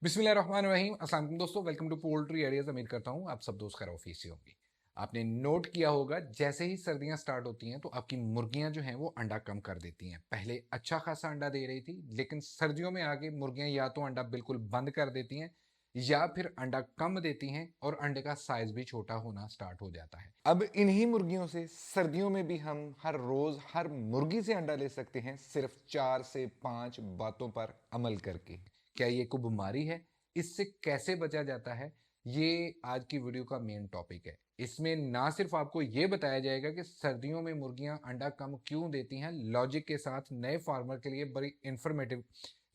बिस्मिल्लाहिर्रहमानिर्रहीम। अस्सलाम वालेकुम दोस्तों, वेलकम टू पोल्ट्री आइडियाज। उम्मीद करता हूँ आप सब दोस्त खैर ऑफिस से होंगे। आपने नोट किया होगा जैसे ही सर्दियां स्टार्ट होती हैं तो आपकी मुर्गियां जो हैं वो अंडा कम कर देती हैं। पहले अच्छा खासा अंडा दे रही थी, लेकिन सर्दियों में आके मुर्गियां या तो अंडा बिल्कुल बंद कर देती हैं या फिर अंडा कम देती हैं और अंडे का साइज भी छोटा होना स्टार्ट हो जाता है। अब इन्हीं मुर्गियों से सर्दियों में भी हम हर रोज हर मुर्गी से अंडा ले सकते हैं, सिर्फ 4 से 5 बातों पर अमल करके। क्या ये कोई बीमारी है? इससे कैसे बचा जाता है? ये आज की वीडियो का मेन टॉपिक है। इसमें ना सिर्फ आपको ये बताया जाएगा कि सर्दियों में मुर्गियां अंडा कम क्यों देती हैं, लॉजिक के साथ नए फार्मर के लिए बड़ी इंफॉर्मेटिव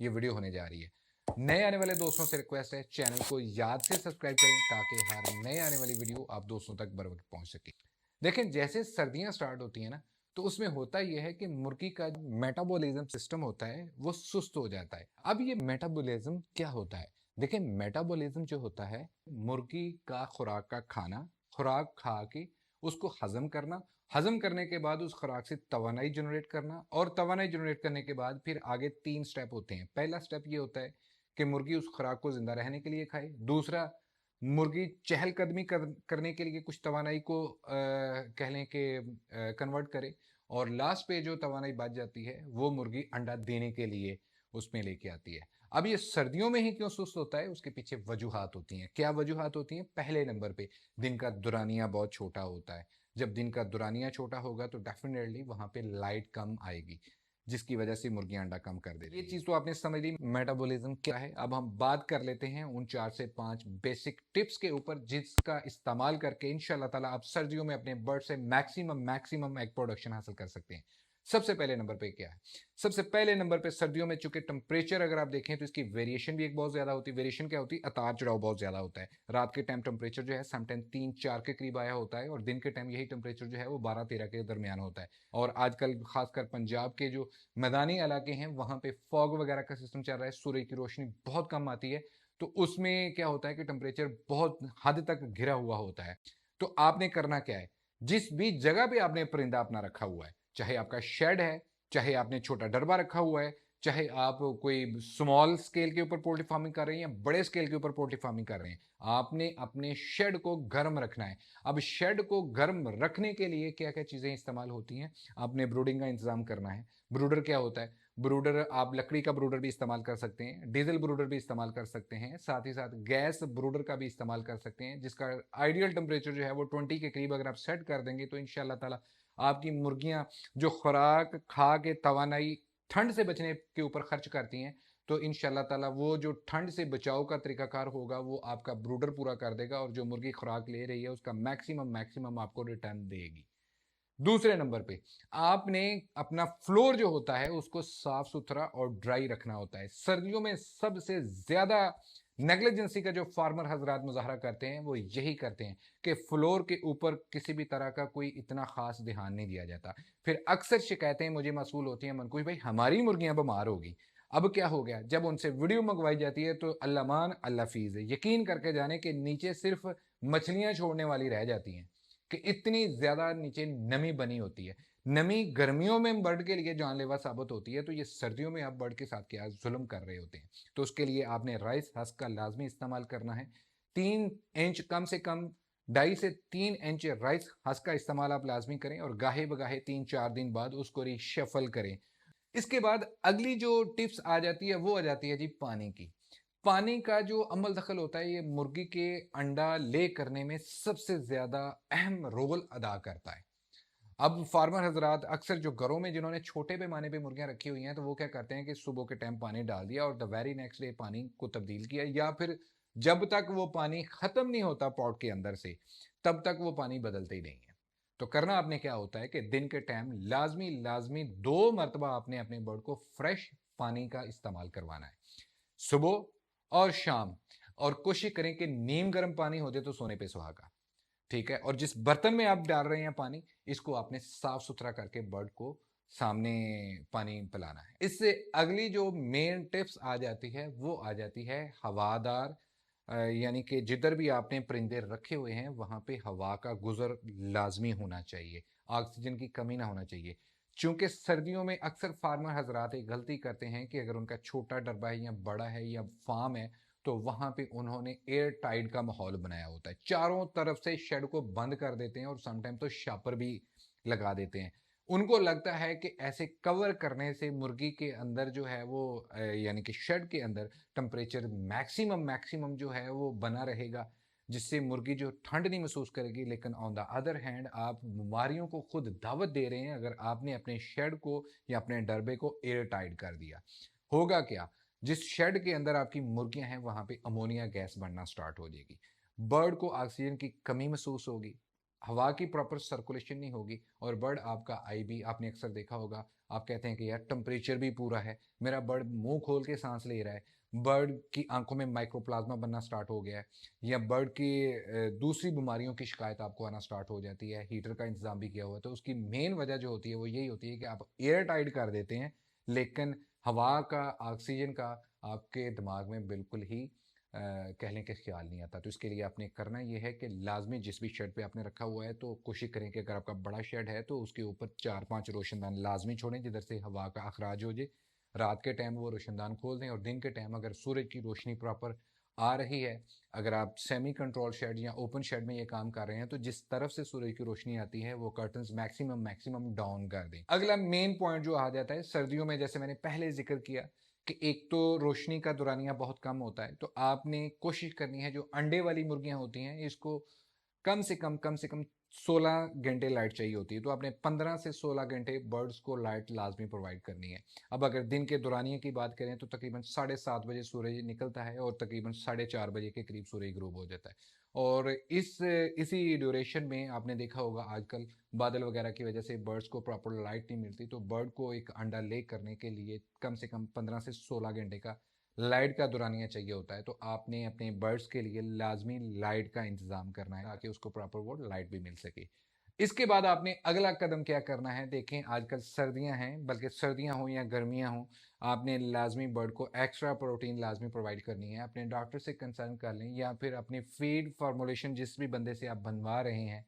ये वीडियो होने जा रही है। नए आने वाले दोस्तों से रिक्वेस्ट है, चैनल को याद से सब्सक्राइब करें ताकि हर नए आने वाली वीडियो आप दोस्तों तक बर वक्त पहुंच सके। देखें, जैसे सर्दियां स्टार्ट होती है ना, तो उसमें होता यह है कि मुर्गी का मेटाबॉलिज्म सिस्टम होता है वो सुस्त हो जाता है। अब ये मेटाबॉलिज्म क्या होता है? देखिए, मेटाबॉलिज्म जो होता है, मुर्गी का खुराक का खाना, खुराक खा के उसको हजम करना, हजम करने के बाद उस खुराक से तवानाई जनरेट करना, और तवानाई जनरेट करने के बाद फिर आगे 3 स्टेप होते हैं। पहला स्टेप ये होता है कि मुर्गी उस खुराक को जिंदा रहने के लिए खाए। दूसरा, मुर्गी चहलकदमी करने के लिए कुछ तवानाई को कह लें कि कन्वर्ट करे। और लास्ट पे जो तवानाई बच जाती है वो मुर्गी अंडा देने के लिए उसमें लेके आती है। अब ये सर्दियों में ही क्यों सुस्त होता है, उसके पीछे वजूहात होती हैं। क्या वजूहात होती हैं? पहले नंबर पे दिन का दुरानिया बहुत छोटा होता है। जब दिन का दुरानिया छोटा होगा तो डेफिनेटली वहां पे लाइट कम आएगी, जिसकी वजह से मुर्गियां अंडा कम कर देती है। ये चीज तो आपने समझ ली मेटाबॉलिज्म क्या है। अब हम बात कर लेते हैं उन 4 से 5 बेसिक टिप्स के ऊपर जिसका इस्तेमाल करके इंशाल्लाह ताला आप सर्दियों में अपने बर्ड से मैक्सिमम एग प्रोडक्शन हासिल कर सकते हैं। सबसे पहले नंबर पे क्या है? सबसे पहले नंबर पे सर्दियों में चूंकि टेम्परेचर अगर आप देखें तो इसकी वेरिएशन भी एक बहुत ज्यादा होती है। वेरिएशन क्या होती है? उतार चढ़ाव बहुत ज्यादा होता है। रात के टाइम टेम्परेचर जो है समटाइम 3-4 के करीब आया होता है, और दिन के टाइम यही टेम्परेचर जो है वो 12-13 के दरमियान होता है। और आजकल खासकर पंजाब के जो मैदानी इलाके हैं वहां पे फॉग वगैरह का सिस्टम चल रहा है, सूर्य की रोशनी बहुत कम आती है, तो उसमें क्या होता है कि टेम्परेचर बहुत हद तक घिरा हुआ होता है। तो आपने करना क्या है? जिस भी जगह पे आपने परिंदा अपना रखा हुआ है, चाहे आपका शेड है, चाहे आपने छोटा डरबा रखा हुआ है, चाहे आप कोई स्मॉल स्केल के ऊपर पोल्ट्री फार्मिंग कर रहे हैं या बड़े स्केल के ऊपर पोल्ट्री फार्मिंग कर रहे हैं, आपने अपने शेड को गर्म रखना है। अब शेड को गर्म रखने के लिए क्या क्या चीजें इस्तेमाल होती हैं? आपने ब्रूडिंग का इंतजाम करना है। ब्रूडर क्या होता है? ब्रूडर आप लकड़ी का ब्रूडर भी इस्तेमाल कर सकते हैं, डीजल ब्रूडर भी इस्तेमाल कर सकते हैं, साथ ही साथ गैस ब्रूडर का भी इस्तेमाल कर सकते हैं, जिसका आइडियल टेम्परेचर जो है वो 20 के करीब अगर आप सेट कर देंगे तो इंशाल्लाह ताला आपकी मुर्गियां जो खुराक खा के तवानाई ठंड से बचने के ऊपर खर्च करती हैं, तो इंशाल्लाह ताला वो जो ठंड से बचाव का तरीकाकार होगा वो आपका ब्रूडर पूरा कर देगा, और जो मुर्गी खुराक ले रही है उसका मैक्सिमम आपको रिटर्न देगी। दूसरे नंबर पे आपने अपना फ्लोर जो होता है उसको साफ सुथरा और ड्राई रखना होता है। सर्दियों में सबसे ज्यादा नेग्लिजेंसी का जो फार्मर हजरात मुजाहरा करते हैं वो यही करते हैं कि फ्लोर के ऊपर किसी भी तरह का कोई इतना खास ध्यान नहीं दिया जाता। फिर अक्सर शिकायतें मुझे मसूल होती हैं, मनकूश भाई हमारी मुर्गियां बीमार होगी। अब क्या हो गया? जब उनसे वीडियो मंगवाई जाती है तो अल्लाह मान अल्लाह फीस है, यकीन करके जाने के नीचे सिर्फ मछलियां छोड़ने वाली रह जाती हैं कि इतनी ज्यादा नीचे नमी बनी होती है। नमी गर्मियों में बर्ड के लिए जानलेवा साबित होती है, तो ये सर्दियों में आप बर्ड के साथ क्या जुल्म कर रहे होते हैं। तो उसके लिए आपने राइस हस्क का लाजमी इस्तेमाल करना है। 3 इंच कम से कम 2.5 से 3 इंच राइस हस्क का इस्तेमाल आप लाजमी करें, और गाहे बगाहे 3-4 दिन बाद उसको रिशफल करें। इसके बाद अगली जो टिप्स आ जाती है वो आ जाती है जी पानी की। पानी का जो अमल दखल होता है ये मुर्गी के अंडा ले करने में सबसे ज्यादा अहम रोल अदा करता है। अब फार्मर हजरात अक्सर जो घरों में जिन्होंने छोटे पैमाने पे मुर्गियां रखी हुई हैं तो वो क्या करते हैं कि सुबह के टाइम पानी डाल दिया और द वेरी नेक्स्ट डे पानी को तब्दील किया, या फिर जब तक वो पानी खत्म नहीं होता पॉट के अंदर से तब तक वो पानी बदलते ही नहीं है। तो करना आपने क्या होता है कि दिन के टाइम लाजमी लाजमी 2 मरतबा आपने अपने बर्ड को फ्रेश पानी का इस्तेमाल करवाना है, सुबह और शाम। और कोशिश करें कि नीम गर्म पानी हो जाए तो सोने पे सुहागा। ठीक है? और जिस बर्तन में आप डाल रहे हैं पानी, इसको आपने साफ सुथरा करके बर्ड को सामने पानी पिलाना है। इससे अगली जो मेन टिप्स आ जाती है वो आ जाती है हवादार, यानी कि जिधर भी आपने परिंदे रखे हुए हैं वहां पे हवा का गुजर लाजमी होना चाहिए, ऑक्सीजन की कमी ना होना चाहिए। चूंकि सर्दियों में अक्सर फार्मर हजरात एक गलती करते हैं कि अगर उनका छोटा डरबा है या बड़ा है या फार्म है तो वहाँ पे उन्होंने एयर टाइट का माहौल बनाया होता है, चारों तरफ से शेड को बंद कर देते हैं और समटाइम तो शापर भी लगा देते हैं। उनको लगता है कि ऐसे कवर करने से मुर्गी के अंदर जो है वो यानी कि शेड के अंदर टेम्परेचर मैक्सिमम मैक्सिमम जो है वो बना रहेगा, जिससे मुर्गी जो ठंड नहीं महसूस करेगी। लेकिन ऑन द अदर हैंड आप बीमारियों को खुद दावत दे रहे हैं अगर आपने अपने शेड को या अपने डरबे को एयर टाइट कर दिया। होगा क्या, जिस शेड के अंदर आपकी मुर्गियां हैं वहां पे अमोनिया गैस बनना स्टार्ट हो जाएगी, बर्ड को ऑक्सीजन की कमी महसूस होगी, हवा की प्रॉपर सर्कुलेशन नहीं होगी, और बर्ड आपका आई भी आपने अक्सर देखा होगा, आप कहते हैं कि यार टेम्परेचर भी पूरा है, मेरा बर्ड मुंह खोल के सांस ले रहा है, बर्ड की आंखों में माइक्रोप्लाज्मा बनना स्टार्ट हो गया है, या बर्ड की दूसरी बीमारियों की शिकायत आपको आना स्टार्ट हो जाती है, हीटर का इंतजाम भी किया हुआ है, तो उसकी मेन वजह जो होती है वो यही होती है कि आप एयर टाइट कर देते हैं, लेकिन हवा का, ऑक्सीजन का आपके दिमाग में बिल्कुल ही कह लें कि ख्याल नहीं आता। तो इसके लिए आपने करना ये है कि लाजमी जिस भी शेड पे आपने रखा हुआ है तो कोशिश करें कि अगर आपका बड़ा शेड है तो उसके ऊपर 4-5 रोशनदान लाजमी छोड़ें जिधर से हवा का अखराज हो जाए। रात के टाइम वो रोशनदान खोल दें, और दिन के टाइम अगर सूरज की रोशनी प्रॉपर आ रही है, अगर आप सेमी कंट्रोल शेड या ओपन शेड में ये काम कर रहे हैं, तो जिस तरफ से सूरज की रोशनी आती है वो कर्टन्स मैक्सिमम मैक्सिमम डाउन कर दें। अगला मेन पॉइंट जो आ जाता है सर्दियों में, जैसे मैंने पहले जिक्र किया कि एक तो रोशनी का दुरानिया बहुत कम होता है, तो आपने कोशिश करनी है जो अंडे वाली मुर्गियां होती हैं इसको कम से कम 16 घंटे लाइट चाहिए होती है, तो आपने 15 से 16 घंटे बर्ड्स को लाइट लाजमी प्रोवाइड करनी है। अब अगर दिन के दौरानिए की बात करें तो तकरीबन 7:30 बजे सूरज निकलता है और तकरीबन 4:30 बजे के करीब सूरज ग्रूब हो जाता है। और इसी ड्यूरेशन में आपने देखा होगा आजकल बादल वगैरह की वजह से बर्ड्स को प्रॉपर लाइट नहीं मिलती, तो बर्ड को एक अंडा ले करने के लिए कम से कम 15 से 16 घंटे का लाइट का दुरानिया चाहिए होता है। तो आपने अपने बर्ड्स के लिए लाजमी लाइट का इंतजाम करना है ताकि उसको प्रॉपर वो लाइट भी मिल सके। इसके बाद आपने अगला कदम क्या करना है, देखें आजकल सर्दियां हैं, बल्कि सर्दियां हो या गर्मियां हो, आपने लाजमी बर्ड को एक्स्ट्रा प्रोटीन लाजमी प्रोवाइड करनी है। अपने डॉक्टर से कंसल्ट कर लें या फिर अपनी फीड फार्मूलेशन जिस भी बंदे से आप बनवा रहे हैं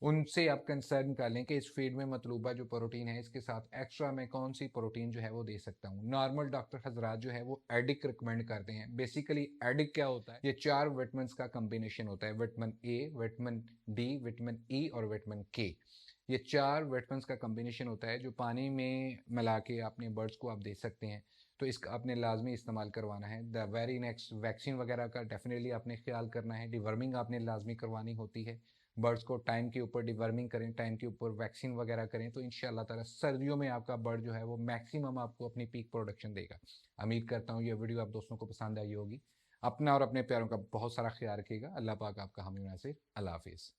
उनसे आप कंसर्न कर लें कि इस फीड में मतलूबा जो प्रोटीन है इसके साथ एक्स्ट्रा मैं कौन सी प्रोटीन जो है वो दे सकता हूँ। नॉर्मल डॉक्टर हजरात जो है वो एडिक रिकमेंड करते हैं। बेसिकली एडिक क्या होता है, ये 4 विटामिन का कम्बिनेशन होता है, vitamin A, vitamin D, vitamin E और विटामिन के। ये 4 विटामिन का कम्बिनेशन होता है जो पानी में मिला के अपने बर्ड्स को आप दे सकते हैं। तो इसका आपने लाजमी इस्तेमाल करवाना है। द वेरी नेक्स्ट वैक्सीन वगैरह का डेफिनेटली आपने ख्याल करना है। डिवर्मिंग आपने लाजमी करवानी होती है, बर्ड्स को टाइम के ऊपर डिवर्मिंग करें, टाइम के ऊपर वैक्सीन वगैरह करें, तो इंशाल्लाह ताला सर्दियों में आपका बर्ड जो है वो मैक्सिमम आपको अपनी पीक प्रोडक्शन देगा। उम्मीद करता हूँ ये वीडियो आप दोस्तों को पसंद आई होगी। अपना और अपने प्यारों का बहुत सारा ख्याल रखिएगा। अल्लाह पाक आपका हामी नासिर। अल्लाह हाफिज़।